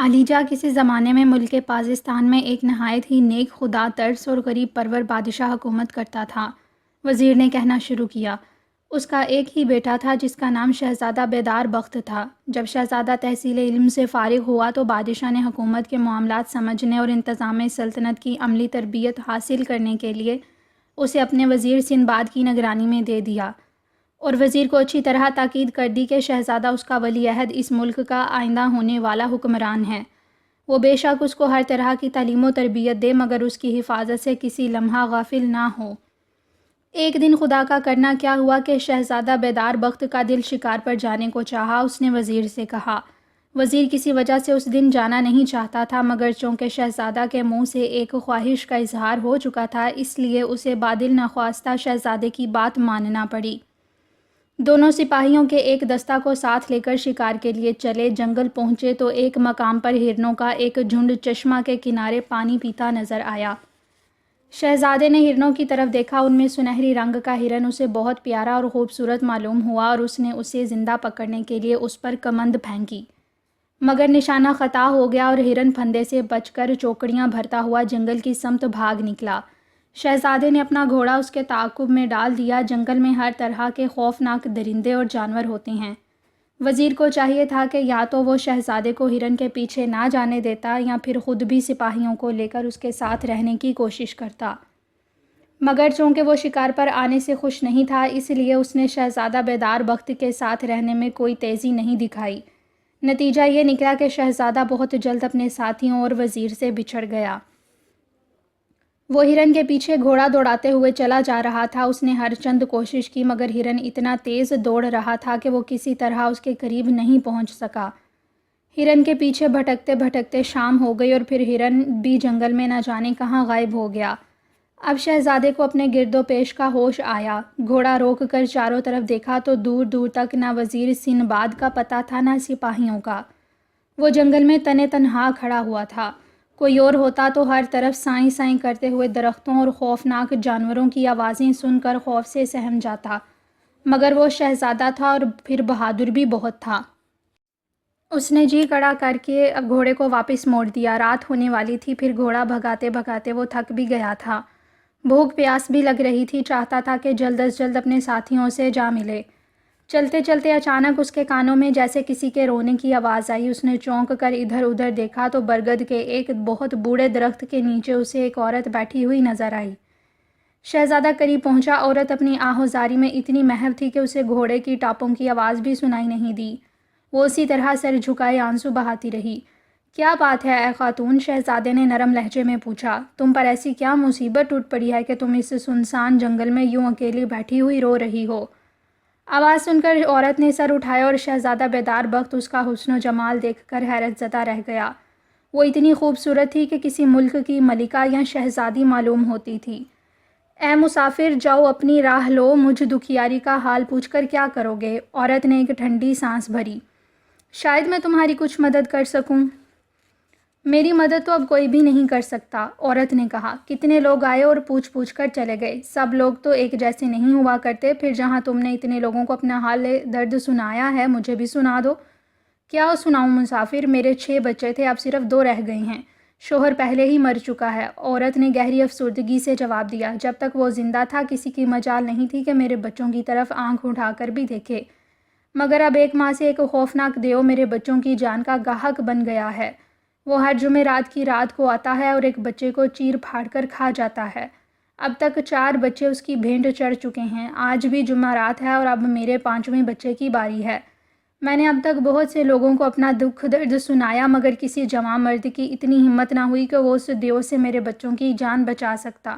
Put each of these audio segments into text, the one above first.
علیجہ کسی زمانے میں ملک پاکستان میں ایک نہایت ہی نیک خدا ترس اور غریب پرور بادشاہ حکومت کرتا تھا۔ وزیر نے کہنا شروع کیا۔ اس کا ایک ہی بیٹا تھا جس کا نام شہزادہ بیدار بخت تھا۔ جب شہزادہ تحصیل علم سے فارغ ہوا تو بادشاہ نے حکومت کے معاملات سمجھنے اور انتظام سلطنت کی عملی تربیت حاصل کرنے کے لیے اسے اپنے وزیر سنباد کی نگرانی میں دے دیا، اور وزیر کو اچھی طرح تاکید کر دی کہ شہزادہ اس کا ولی عہد اس ملک کا آئندہ ہونے والا حکمران ہے۔ وہ بے شک اس کو ہر طرح کی تعلیم و تربیت دے مگر اس کی حفاظت سے کسی لمحہ غافل نہ ہو۔ ایک دن خدا کا کرنا کیا ہوا کہ شہزادہ بیدار بخت کا دل شکار پر جانے کو چاہا۔ اس نے وزیر سے کہا۔ وزیر کسی وجہ سے اس دن جانا نہیں چاہتا تھا مگر چونکہ شہزادہ کے منہ سے ایک خواہش کا اظہار ہو چکا تھا اس لیے اسے بادل نخواستہ شہزادے کی بات ماننا پڑی۔ دونوں سپاہیوں کے ایک دستہ کو ساتھ لے کر شکار کے لیے چلے۔ جنگل پہنچے تو ایک مقام پر ہرنوں کا ایک جھنڈ چشمہ کے کنارے پانی پیتا نظر آیا۔ شہزادے نے ہرنوں کی طرف دیکھا۔ ان میں سنہری رنگ کا ہرن اسے بہت پیارا اور خوبصورت معلوم ہوا اور اس نے اسے زندہ پکڑنے کے لیے اس پر کمند پھینکی، مگر نشانہ خطا ہو گیا اور ہرن پھندے سے بچ کر چوکڑیاں بھرتا ہوا جنگل کی سمت بھاگ نکلا۔ شہزادے نے اپنا گھوڑا اس کے تعاقب میں ڈال دیا۔ جنگل میں ہر طرح کے خوفناک درندے اور جانور ہوتے ہیں۔ وزیر کو چاہیے تھا کہ یا تو وہ شہزادے کو ہرن کے پیچھے نہ جانے دیتا یا پھر خود بھی سپاہیوں کو لے کر اس کے ساتھ رہنے کی کوشش کرتا، مگر چونکہ وہ شکار پر آنے سے خوش نہیں تھا اس لیے اس نے شہزادہ بیدار بخت کے ساتھ رہنے میں کوئی تیزی نہیں دکھائی۔ نتیجہ یہ نکلا کہ شہزادہ بہت جلد اپنے ساتھیوں اور وزیر سے بچھڑ گیا۔ وہ ہرن کے پیچھے گھوڑا دوڑاتے ہوئے چلا جا رہا تھا۔ اس نے ہر چند کوشش کی مگر ہرن اتنا تیز دوڑ رہا تھا کہ وہ کسی طرح اس کے قریب نہیں پہنچ سکا۔ ہرن کے پیچھے بھٹکتے بھٹکتے شام ہو گئی اور پھر ہرن بھی جنگل میں نہ جانے کہاں غائب ہو گیا۔ اب شہزادے کو اپنے گرد و پیش کا ہوش آیا۔ گھوڑا روک کر چاروں طرف دیکھا تو دور دور تک نہ وزیر سنباد کا پتہ تھا نہ سپاہیوں کا۔ وہ جنگل میں تنے تنہا کھڑا ہوا تھا۔ کوئی اور ہوتا تو ہر طرف سائیں سائیں کرتے ہوئے درختوں اور خوفناک جانوروں کی آوازیں سن کر خوف سے سہم جاتا، مگر وہ شہزادہ تھا اور پھر بہادر بھی بہت تھا۔ اس نے جی کڑا کر کے گھوڑے کو واپس موڑ دیا۔ رات ہونے والی تھی، پھر گھوڑا بھگاتے بھگاتے وہ تھک بھی گیا تھا۔ بھوک پیاس بھی لگ رہی تھی۔ چاہتا تھا کہ جلد از جلد اپنے ساتھیوں سے جا ملے۔ چلتے چلتے اچانک اس کے کانوں میں جیسے کسی کے رونے کی آواز آئی۔ اس نے چونک کر ادھر ادھر دیکھا تو برگد کے ایک بہت بوڑھے درخت کے نیچے اسے ایک عورت بیٹھی ہوئی نظر آئی۔ شہزادہ قریب پہنچا۔ عورت اپنی آہوزاری میں اتنی محو تھی کہ اسے گھوڑے کی ٹاپوں کی آواز بھی سنائی نہیں دی۔ وہ اسی طرح سر جھکائے آنسو بہاتی رہی۔ کیا بات ہے اے خاتون؟ شہزادے نے نرم لہجے میں پوچھا۔ تم پر ایسی کیا مصیبت ٹوٹ پڑی ہے کہ تم اس سنسان جنگل میں یوں اکیلی بیٹھی ہوئی رو رہی ہو؟ آواز سن کر عورت نے سر اٹھایا اور شہزادہ بیدار بخت اس کا حسن و جمال دیکھ کر حیرت زدہ رہ گیا۔ وہ اتنی خوبصورت تھی کہ کسی ملک کی ملکہ یا شہزادی معلوم ہوتی تھی۔ اے مسافر، جاؤ اپنی راہ لو، مجھ دکھیاری کا حال پوچھ کر کیا کرو گے؟ عورت نے ایک ٹھنڈی سانس بھری۔ شاید میں تمہاری کچھ مدد کر سکوں۔ میری مدد تو اب کوئی بھی نہیں کر سکتا، عورت نے کہا۔ کتنے لوگ آئے اور پوچھ پوچھ کر چلے گئے۔ سب لوگ تو ایک جیسے نہیں ہوا کرتے۔ پھر جہاں تم نے اتنے لوگوں کو اپنا حال درد سنایا ہے مجھے بھی سنا دو۔ کیا سناؤں مسافر؟ میرے 6 بچے تھے، اب صرف 2 رہ گئے ہیں۔ شوہر پہلے ہی مر چکا ہے، عورت نے گہری افسردگی سے جواب دیا۔ جب تک وہ زندہ تھا کسی کی مجال نہیں تھی کہ میرے بچوں کی طرف آنکھ اٹھا کر بھی دیکھے، مگر اب 1 ماہ سے ایک خوفناک دیو میرے بچوں کی جان کا گاہک بن گیا ہے۔ وہ ہر جمعرات کی رات کو آتا ہے اور ایک بچے کو چیر پھاڑ کر کھا جاتا ہے۔ اب تک 4 بچے اس کی بھینٹ چڑھ چکے ہیں۔ آج بھی جمعرات ہے اور اب میرے 5ویں بچے کی باری ہے۔ میں نے اب تک بہت سے لوگوں کو اپنا دکھ درد سنایا مگر کسی جوان مرد کی اتنی ہمت نہ ہوئی کہ وہ اس دیو سے میرے بچوں کی جان بچا سکتا۔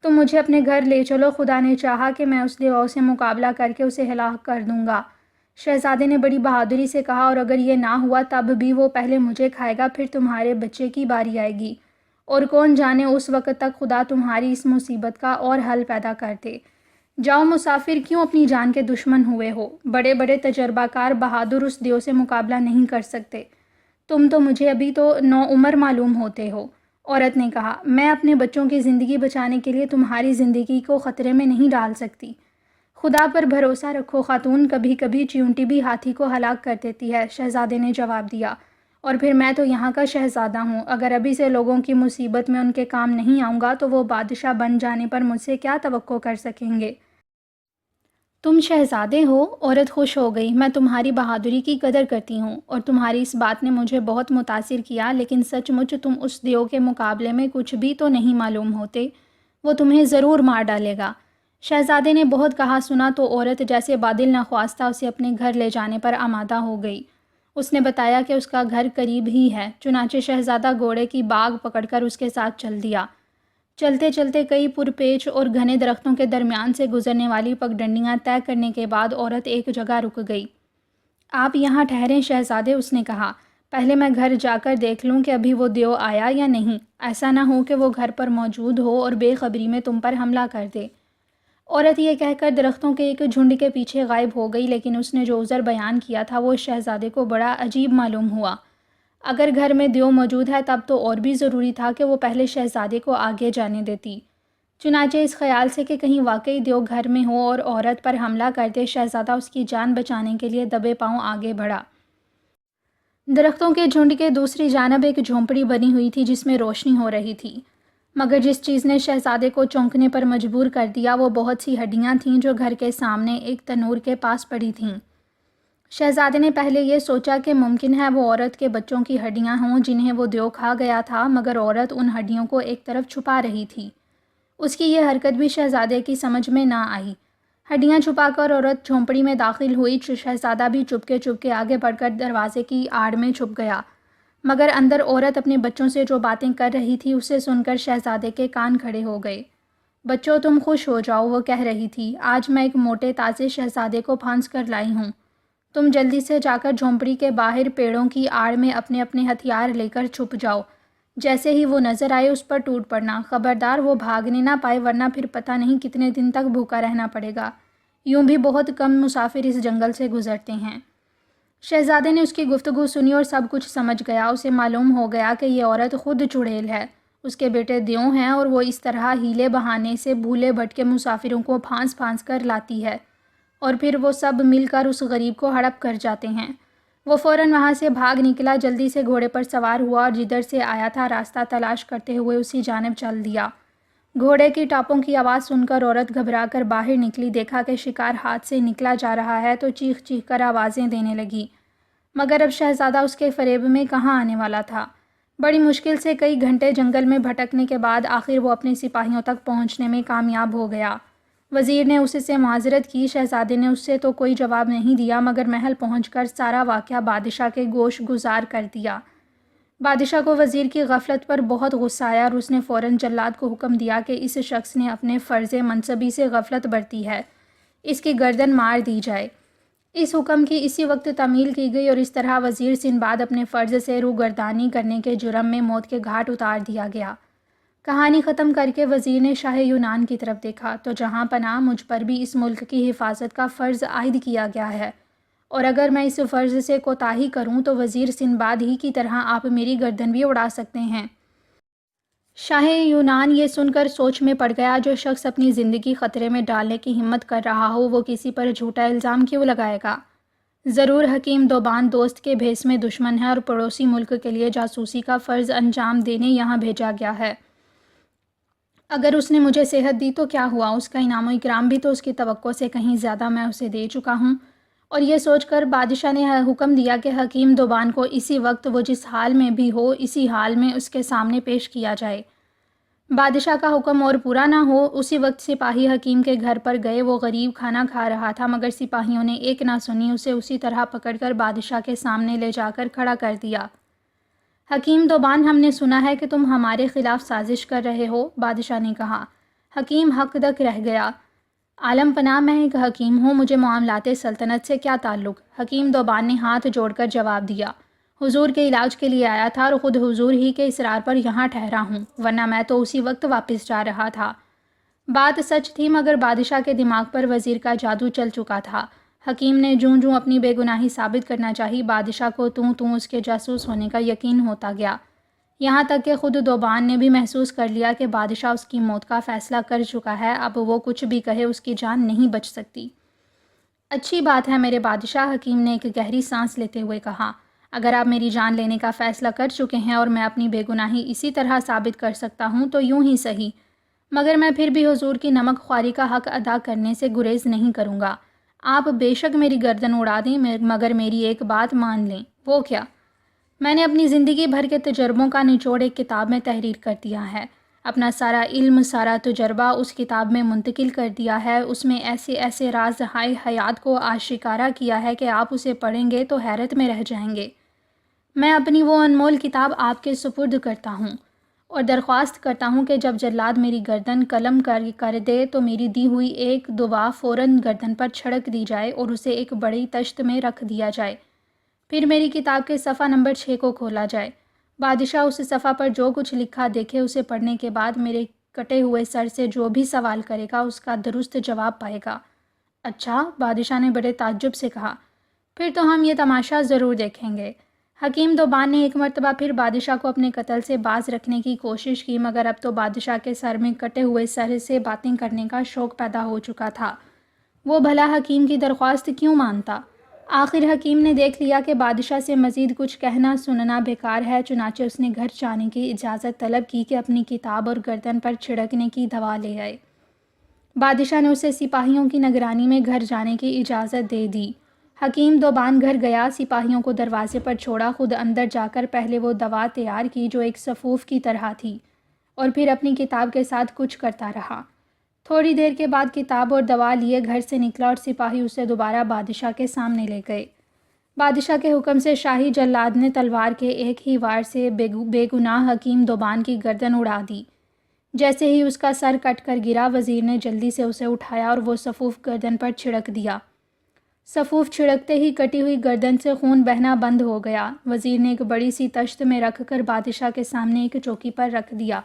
تم مجھے اپنے گھر لے چلو، خدا نے چاہا کہ میں اس دیو سے مقابلہ کر کے اسے ہلاک کر دوں گا۔ شہزادے نے بڑی بہادری سے کہا، اور اگر یہ نہ ہوا تب بھی وہ پہلے مجھے کھائے گا، پھر تمہارے بچے کی باری آئے گی، اور کون جانے اس وقت تک خدا تمہاری اس مصیبت کا اور حل پیدا کر دے۔ جاؤ مسافر، کیوں اپنی جان کے دشمن ہوئے ہو؟ بڑے بڑے تجربہ کار بہادر اس دیو سے مقابلہ نہیں کر سکتے۔ تم تو مجھے ابھی تو نوعمر معلوم ہوتے ہو۔ عورت نے کہا، میں اپنے بچوں کی زندگی بچانے کے لیے تمہاری زندگی کو خطرے میں نہیں ڈال سکتی۔ خدا پر بھروسہ رکھو خاتون، کبھی کبھی چیونٹی بھی ہاتھی کو ہلاک کر دیتی ہے، شہزادے نے جواب دیا۔ اور پھر میں تو یہاں کا شہزادہ ہوں، اگر ابھی سے لوگوں کی مصیبت میں ان کے کام نہیں آؤں گا تو وہ بادشاہ بن جانے پر مجھ سے کیا توقع کر سکیں گے؟ تم شہزادے ہو؟ عورت خوش ہو گئی۔ میں تمہاری بہادری کی قدر کرتی ہوں اور تمہاری اس بات نے مجھے بہت متاثر کیا، لیکن سچ مچ تم اس دیو کے مقابلے میں کچھ بھی تو نہیں معلوم ہوتے، وہ تمہیں ضرور مار ڈالے گا۔ شہزادے نے بہت کہا سنا تو عورت جیسے بادل نخواستہ اسے اپنے گھر لے جانے پر آمادہ ہو گئی۔ اس نے بتایا کہ اس کا گھر قریب ہی ہے، چنانچہ شہزادہ گھوڑے کی باگ پکڑ کر اس کے ساتھ چل دیا۔ چلتے چلتے کئی پرپیچ اور گھنے درختوں کے درمیان سے گزرنے والی پگڈنڈیاں طے کرنے کے بعد عورت ایک جگہ رک گئی۔ آپ یہاں ٹھہریں شہزادے، اس نے کہا، پہلے میں گھر جا کر دیکھ لوں کہ ابھی وہ دیو آیا یا نہیں، ایسا نہ ہو کہ وہ گھر پر موجود ہو اور بے خبری میں تم پر حملہ کر دے۔ عورت یہ کہہ کر درختوں کے ایک جھنڈ کے پیچھے غائب ہو گئی، لیکن اس نے جو عذر بیان کیا تھا وہ شہزادے کو بڑا عجیب معلوم ہوا۔ اگر گھر میں دیو موجود ہے تب تو اور بھی ضروری تھا کہ وہ پہلے شہزادے کو آگے جانے دیتی۔ چنانچہ اس خیال سے کہ کہیں واقعی دیو گھر میں ہو اور عورت پر حملہ کر دے، شہزادہ اس کی جان بچانے کے لیے دبے پاؤں آگے بڑھا۔ درختوں کے جھنڈ کے دوسری جانب ایک جھونپڑی بنی ہوئی تھی جس میں روشنی ہو رہی تھی، مگر جس چیز نے شہزادے کو چونکنے پر مجبور کر دیا وہ بہت سی ہڈیاں تھیں جو گھر کے سامنے ایک تنور کے پاس پڑی تھیں۔ شہزادے نے پہلے یہ سوچا کہ ممکن ہے وہ عورت کے بچوں کی ہڈیاں ہوں جنہیں وہ دیو کھا گیا تھا، مگر عورت ان ہڈیوں کو ایک طرف چھپا رہی تھی۔ اس کی یہ حرکت بھی شہزادے کی سمجھ میں نہ آئی۔ ہڈیاں چھپا کر عورت جھونپڑی میں داخل ہوئی، شہزادہ بھی چپکے چپکے آگے بڑھ کر دروازے کی آڑ میں چھپ گیا، مگر اندر عورت اپنے بچوں سے جو باتیں کر رہی تھی اسے سن کر شہزادے کے کان کھڑے ہو گئے۔ بچوں تم خوش ہو جاؤ، وہ کہہ رہی تھی، آج میں ایک موٹے تازے شہزادے کو پھانس کر لائی ہوں۔ تم جلدی سے جا کر جھونپڑی کے باہر پیڑوں کی آڑ میں اپنے اپنے ہتھیار لے کر چھپ جاؤ، جیسے ہی وہ نظر آئے اس پر ٹوٹ پڑنا، خبردار وہ بھاگنے نہ پائے ورنہ پھر پتہ نہیں کتنے دن تک بھوکا رہنا پڑے گا، یوں بھی بہت کم مسافر اس جنگل سے گزرتے ہیں۔ شہزادے نے اس کی گفتگو سنی اور سب کچھ سمجھ گیا۔ اسے معلوم ہو گیا کہ یہ عورت خود چڑیل ہے، اس کے بیٹے دیو ہیں اور وہ اس طرح ہیلے بہانے سے بھولے بھٹکے مسافروں کو پھانس پھانس کر لاتی ہے اور پھر وہ سب مل کر اس غریب کو ہڑپ کر جاتے ہیں۔ وہ فوراً وہاں سے بھاگ نکلا، جلدی سے گھوڑے پر سوار ہوا اور جدھر سے آیا تھا راستہ تلاش کرتے ہوئے اسی جانب چل دیا۔ گھوڑے کی ٹاپوں کی آواز سن کر عورت گھبرا کر باہر نکلی، دیکھا کہ شکار ہاتھ سے نکلا جا رہا ہے تو چیخ چیخ کر آوازیں دینے لگی، مگر اب شہزادہ اس کے فریب میں کہاں آنے والا تھا۔ بڑی مشکل سے کئی گھنٹے جنگل میں بھٹکنے کے بعد آخر وہ اپنے سپاہیوں تک پہنچنے میں کامیاب ہو گیا۔ وزیر نے اس سے معذرت کی، شہزادے نے اس سے تو کوئی جواب نہیں دیا، مگر محل پہنچ کر سارا واقعہ بادشاہ کے گوش گزار کر دیا۔ بادشاہ کو وزیر کی غفلت پر بہت غصہ آیا اور اس نے فوراً جلاد کو حکم دیا کہ اس شخص نے اپنے فرض منصبی سے غفلت برتی ہے، اس کی گردن مار دی جائے۔ اس حکم کی اسی وقت تعمیل کی گئی اور اس طرح وزیر سندباد اپنے فرض سے روگردانی کرنے کے جرم میں موت کے گھاٹ اتار دیا گیا۔ کہانی ختم کر کے وزیر نے شاہ یونان کی طرف دیکھا تو جہاں پناہ مجھ پر بھی اس ملک کی حفاظت کا فرض عائد کیا گیا ہے، اور اگر میں اس فرض سے کوتاہی کروں تو وزیر سندباد ہی کی طرح آپ میری گردن بھی اڑا سکتے ہیں۔ شاہ یونان یہ سن کر سوچ میں پڑ گیا، جو شخص اپنی زندگی خطرے میں ڈالنے کی ہمت کر رہا ہو وہ کسی پر جھوٹا الزام کیوں لگائے گا؟ ضرور حکیم دوبان دوست کے بھیس میں دشمن ہے اور پڑوسی ملک کے لیے جاسوسی کا فرض انجام دینے یہاں بھیجا گیا ہے۔ اگر اس نے مجھے صحت دی تو کیا ہوا، اس کا انعام و اکرام بھی تو اس کی توقع سے کہیں زیادہ میں اسے دے چکا ہوں۔ اور یہ سوچ کر بادشاہ نے حکم دیا کہ حکیم دوبان کو اسی وقت وہ جس حال میں بھی ہو اسی حال میں اس کے سامنے پیش کیا جائے۔ بادشاہ کا حکم اور پورا نہ ہو، اسی وقت سپاہی حکیم کے گھر پر گئے۔ وہ غریب کھانا کھا رہا تھا، مگر سپاہیوں نے ایک نہ سنی، اسے اسی طرح پکڑ کر بادشاہ کے سامنے لے جا کر کھڑا کر دیا۔ حکیم دوبان، ہم نے سنا ہے کہ تم ہمارے خلاف سازش کر رہے ہو، بادشاہ نے کہا۔ حکیم حق دک رہ گیا۔ عالم پناہ، میں ایک حکیم ہوں، مجھے معاملات سلطنت سے کیا تعلق؟ حکیم دوبان نے ہاتھ جوڑ کر جواب دیا، حضور کے علاج کے لیے آیا تھا اور خود حضور ہی کے اصرار پر یہاں ٹھہرا ہوں، ورنہ میں تو اسی وقت واپس جا رہا تھا۔ بات سچ تھی، مگر بادشاہ کے دماغ پر وزیر کا جادو چل چکا تھا۔ حکیم نے جوں جوں اپنی بے گناہی ثابت کرنا چاہی، بادشاہ کو توں اس کے جاسوس ہونے کا یقین ہوتا گیا، یہاں تک کہ خود دوبان نے بھی محسوس کر لیا کہ بادشاہ اس کی موت کا فیصلہ کر چکا ہے، اب وہ کچھ بھی کہے اس کی جان نہیں بچ سکتی۔ اچھی بات ہے میرے بادشاہ، حکیم نے ایک گہری سانس لیتے ہوئے کہا، اگر آپ میری جان لینے کا فیصلہ کر چکے ہیں اور میں اپنی بے گناہی اسی طرح ثابت کر سکتا ہوں تو یوں ہی صحیح، مگر میں پھر بھی حضور کی نمک خواری کا حق ادا کرنے سے گریز نہیں کروں گا۔ آپ بے شک میری گردن اڑا دیں مگر میری ایک بات مان لیں۔ وہ کیا؟ میں نے اپنی زندگی بھر کے تجربوں کا نچوڑ ایک کتاب میں تحریر کر دیا ہے، اپنا سارا علم، سارا تجربہ اس کتاب میں منتقل کر دیا ہے۔ اس میں ایسے ایسے راز حیات کو آشکارا کیا ہے کہ آپ اسے پڑھیں گے تو حیرت میں رہ جائیں گے۔ میں اپنی وہ انمول کتاب آپ کے سپرد کرتا ہوں اور درخواست کرتا ہوں کہ جب جلاد میری گردن قلم کر دے تو میری دی ہوئی ایک دعا فوراً گردن پر چھڑک دی جائے اور اسے ایک بڑی تشت میں رکھ دیا جائے۔ پھر میری کتاب کے صفحہ نمبر 6 کو کھولا جائے۔ بادشاہ اس صفحہ پر جو کچھ لکھا دیکھے، اسے پڑھنے کے بعد میرے کٹے ہوئے سر سے جو بھی سوال کرے گا اس کا درست جواب پائے گا۔ اچھا، بادشاہ نے بڑے تعجب سے کہا، پھر تو ہم یہ تماشا ضرور دیکھیں گے۔ حکیم دوبان نے ایک مرتبہ پھر بادشاہ کو اپنے قتل سے باز رکھنے کی کوشش کی، مگر اب تو بادشاہ کے سر میں کٹے ہوئے سر سے باتیں کرنے کا شوق پیدا ہو چکا تھا۔ وہ بھلا حکیم کی درخواست کیوں مانتا؟ آخر حکیم نے دیکھ لیا کہ بادشاہ سے مزید کچھ کہنا سننا بیکار ہے، چنانچہ اس نے گھر جانے کی اجازت طلب کی کہ اپنی کتاب اور گردن پر چھڑکنے کی دوا لے آئے۔ بادشاہ نے اسے سپاہیوں کی نگرانی میں گھر جانے کی اجازت دے دی۔ حکیم دوبان گھر گیا، سپاہیوں کو دروازے پر چھوڑا، خود اندر جا کر پہلے وہ دوا تیار کی جو ایک صفوف کی طرح تھی، اور پھر اپنی کتاب کے ساتھ کچھ کرتا رہا۔ تھوڑی دیر کے بعد کتاب اور دوا لیے گھر سے نکلا اور سپاہی اسے دوبارہ بادشاہ کے سامنے لے گئے۔ بادشاہ کے حکم سے شاہی جلاد نے تلوار کے ایک ہی وار سے بے گناہ حکیم دوبان کی گردن اڑا دی۔ جیسے ہی اس کا سر کٹ کر گرا، وزیر نے جلدی سے اسے اٹھایا اور وہ صفوف گردن پر چھڑک دیا۔ صفوف چھڑکتے ہی کٹی ہوئی گردن سے خون بہنا بند ہو گیا۔ وزیر نے ایک بڑی سی تشت میں رکھ کر بادشاہ کے سامنے ایک چوکی پر رکھ دیا۔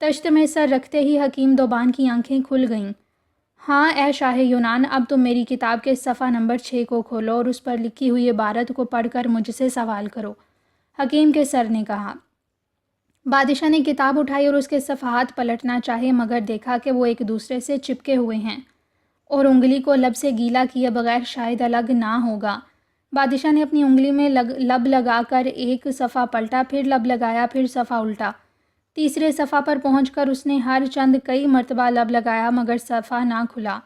تشت میں سر رکھتے ہی حکیم دوبان کی آنکھیں کھل گئیں۔ ہاں اے شاہ یونان، اب تم میری کتاب کے صفحہ نمبر 6 کو کھولو اور اس پر لکھی ہوئی عبارت کو پڑھ کر مجھ سے سوال کرو، حکیم کے سر نے کہا۔ بادشاہ نے کتاب اٹھائی اور اس کے صفحات پلٹنا چاہے، مگر دیکھا کہ وہ ایک دوسرے سے چپکے ہوئے ہیں اور انگلی کو لب سے گیلا کیے بغیر شاید الگ نہ ہوگا۔ بادشاہ نے اپنی انگلی میں لب لگا کر ایک صفحہ پلٹا، پھر لب لگایا، پھر صفحہ الٹا۔ تیسرے صفحہ پر پہنچ کر اس نے ہر چند کئی مرتبہ لب لگایا مگر صفحہ نہ کھلا۔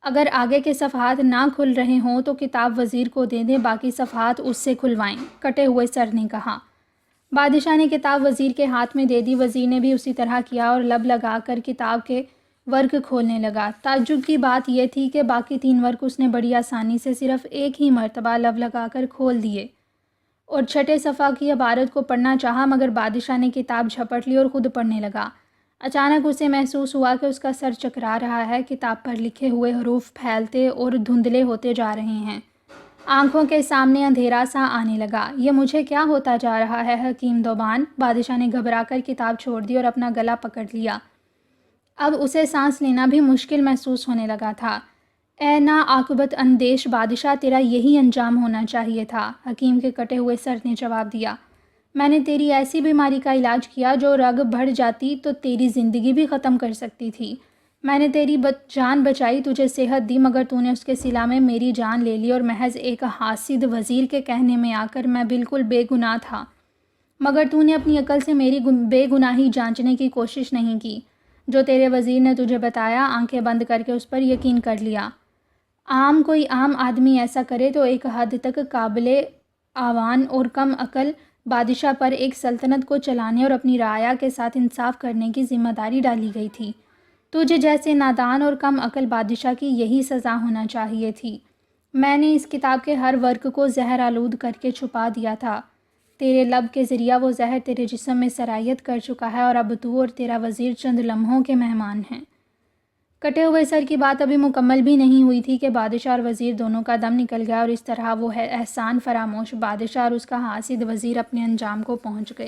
اگر آگے کے صفحات نہ کھل رہے ہوں تو کتاب وزیر کو دے دیں، باقی صفحات اس سے کھلوائیں، کٹے ہوئے سر نے کہا۔ بادشاہ نے کتاب وزیر کے ہاتھ میں دے دی۔ وزیر نے بھی اسی طرح کیا اور لب لگا کر کتاب کے ورق کھولنے لگا۔ تعجب کی بات یہ تھی کہ باقی 3 ورق اس نے بڑی آسانی سے صرف ایک ہی مرتبہ لب لگا کر کھول دیے اور چھٹے صفحہ کی عبارت کو پڑھنا چاہا، مگر بادشاہ نے کتاب جھپٹ لی اور خود پڑھنے لگا۔ اچانک اسے محسوس ہوا کہ اس کا سر چکرا رہا ہے، کتاب پر لکھے ہوئے حروف پھیلتے اور دھندلے ہوتے جا رہے ہیں، آنکھوں کے سامنے اندھیرا سا آنے لگا۔ یہ مجھے کیا ہوتا جا رہا ہے حکیم دوبان؟ بادشاہ نے گھبرا کر کتاب چھوڑ دی اور اپنا گلا پکڑ لیا۔ اب اسے سانس لینا بھی مشکل محسوس ہونے لگا تھا۔ اے ناعاقبت اندیش بادشاہ، تیرا یہی انجام ہونا چاہیے تھا، حکیم کے کٹے ہوئے سر نے جواب دیا۔ میں نے تیری ایسی بیماری کا علاج کیا جو رگ بڑھ جاتی تو تیری زندگی بھی ختم کر سکتی تھی۔ میں نے تیری جان بچائی، تجھے صحت دی، مگر تو نے اس کے صلہ میں میری جان لے لی اور محض ایک حاسد وزیر کے کہنے میں آ کر میں بالکل بے گناہ تھا، مگر تو نے اپنی عقل سے میری بے گناہی جانچنے کی کوشش نہیں کی۔ جو تیرے وزیر نے تجھے بتایا، آنکھیں بند کر کے اس پر یقین کر لیا۔ کوئی عام آدمی ایسا کرے تو ایک حد تک قابل آوان اور کم عقل بادشاہ پر ایک سلطنت کو چلانے اور اپنی رعایا کے ساتھ انصاف کرنے کی ذمہ داری ڈالی گئی تھی۔ تجھے جیسے نادان اور کم عقل بادشاہ کی یہی سزا ہونا چاہیے تھی۔ میں نے اس کتاب کے ہر ورق کو زہر آلود کر کے چھپا دیا تھا۔ تیرے لب کے ذریعہ وہ زہر تیرے جسم میں سرایت کر چکا ہے اور اب تو اور تیرا وزیر چند لمحوں کے مہمان ہیں۔ کٹے ہوئے سر کی بات ابھی مکمل بھی نہیں ہوئی تھی کہ بادشاہ اور وزیر دونوں کا دم نکل گیا اور اس طرح وہ احسان فراموش بادشاہ اور اس کا حاسد وزیر اپنے انجام کو پہنچ گئے۔